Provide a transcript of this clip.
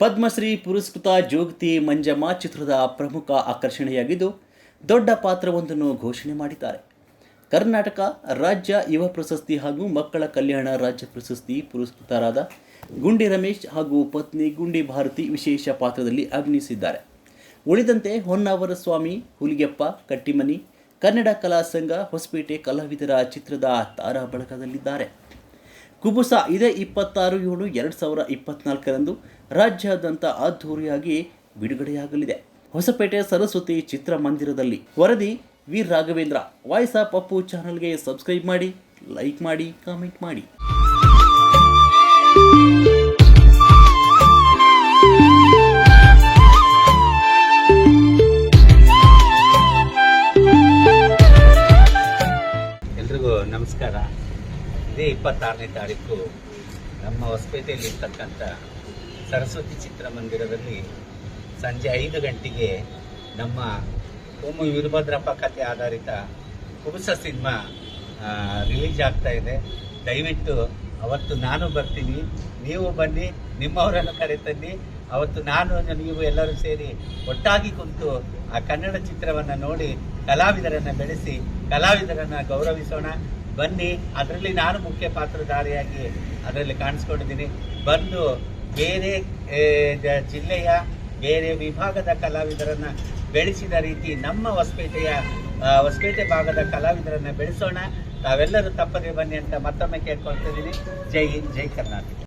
ಪದ್ಮಶ್ರೀ ಪುರಸ್ಕೃತ ಜೋಗತಿ ಮಂಜಮ್ಮ ಚಿತ್ರದ ಪ್ರಮುಖ ಆಕರ್ಷಣೆಯಾಗಿದ್ದು ದೊಡ್ಡ ಪಾತ್ರವೊಂದನ್ನು ಘೋಷಣೆ ಮಾಡಿದ್ದಾರೆ. ಕರ್ನಾಟಕ ರಾಜ್ಯ ಯುವ ಪ್ರಶಸ್ತಿ ಹಾಗೂ ಮಕ್ಕಳ ಕಲ್ಯಾಣ ರಾಜ್ಯ ಪ್ರಶಸ್ತಿ ಪುರಸ್ಕೃತರಾದ ಗುಂಡಿ ರಮೇಶ್ ಹಾಗೂ ಪತ್ನಿ ಗುಂಡಿ ಭಾರತಿ ವಿಶೇಷ ಪಾತ್ರದಲ್ಲಿ ಅಭಿನಯಿಸಿದ್ದಾರೆ. ಉಳಿದಂತೆ ಹೊನ್ನಾವರ ಸ್ವಾಮಿ, ಹುಲಿಗೆಪ್ಪ, ಕಟ್ಟಿಮನಿ, ಕನ್ನಡ ಕಲಾ ಸಂಘ, ಹೊಸಪೇಟೆ ಕಲಾವಿದರ ಚಿತ್ರದ ತಾರಾ ಬಳಗದಲ್ಲಿದ್ದಾರೆ. ಕುಬುಸ ಇದೇ 26/7/2024 ರಾಜ್ಯಾದ್ಯಂತ ಅದ್ದೂರಿಯಾಗಿ ಬಿಡುಗಡೆಯಾಗಲಿದೆ. ಹೊಸಪೇಟೆ ಸರಸ್ವತಿ ಚಿತ್ರಮಂದಿರದಲ್ಲಿ. ವರದಿ V Raghavendra. Voice of Appu ಚಾನಲ್ಗೆ ಸಬ್ಸ್ಕ್ರೈಬ್ ಮಾಡಿ, ಲೈಕ್ ಮಾಡಿ, ಕಾಮೆಂಟ್ ಮಾಡಿ. ಎಲ್ರಿಗೂ ನಮಸ್ಕಾರ. ಇದೇ 26ನೇ ತಾರೀಕು ನಮ್ಮ ಹೊಸಪೇಟೆಯಲ್ಲಿ ಇರ್ತಕ್ಕಂಥ ಸರಸ್ವತಿ ಚಿತ್ರಮಂದಿರದಲ್ಲಿ ಸಂಜೆ 5 ಗಂಟೆಗೆ ನಮ್ಮ ಓಮು ವೀರಭದ್ರಪ್ಪ ಕಥೆ ಆಧಾರಿತ ಕುಬುಸ ಸಿನಿಮಾ ರಿಲೀಸ್ ಆಗ್ತಾ ಇದೆ. ದಯವಿಟ್ಟು ಅವತ್ತು ನಾನು ಬರ್ತೀನಿ, ನೀವು ಬನ್ನಿ, ನಿಮ್ಮವರನ್ನು ಕರೆತನ್ನಿ. ಅವತ್ತು ನಾನು ನೀವು ಎಲ್ಲರೂ ಸೇರಿ ಒಟ್ಟಾಗಿ ಕುಂತು ಆ ಕನ್ನಡ ಚಿತ್ರವನ್ನು ನೋಡಿ ಕಲಾವಿದರನ್ನು ಬೆಳೆಸಿ ಕಲಾವಿದರನ್ನು ಗೌರವಿಸೋಣ. ಬನ್ನಿ, ಅದರಲ್ಲಿ ನಾನು ಮುಖ್ಯ ಪಾತ್ರಧಾರಿಯಾಗಿ ಅದರಲ್ಲಿ ಕಾಣಿಸ್ಕೊಂಡಿದ್ದೀನಿ. ಬಂದು ಬೇರೆ ಜಿಲ್ಲೆಯ ಬೇರೆ ವಿಭಾಗದ ಕಲಾವಿದರನ್ನು ಬೆಳೆಸಿದ ರೀತಿ ನಮ್ಮ ಹೊಸಪೇಟೆ ಭಾಗದ ಕಲಾವಿದರನ್ನು ಬೆಳೆಸೋಣ. ತಾವೆಲ್ಲರೂ ತಪ್ಪದೇ ಬನ್ನಿ ಅಂತ ಮತ್ತೊಮ್ಮೆ ಕೇಳ್ಕೊಳ್ತಿದ್ದೀನಿ. ಜೈ ಹಿಂದ್, ಜೈ ಕರ್ನಾಟಕ.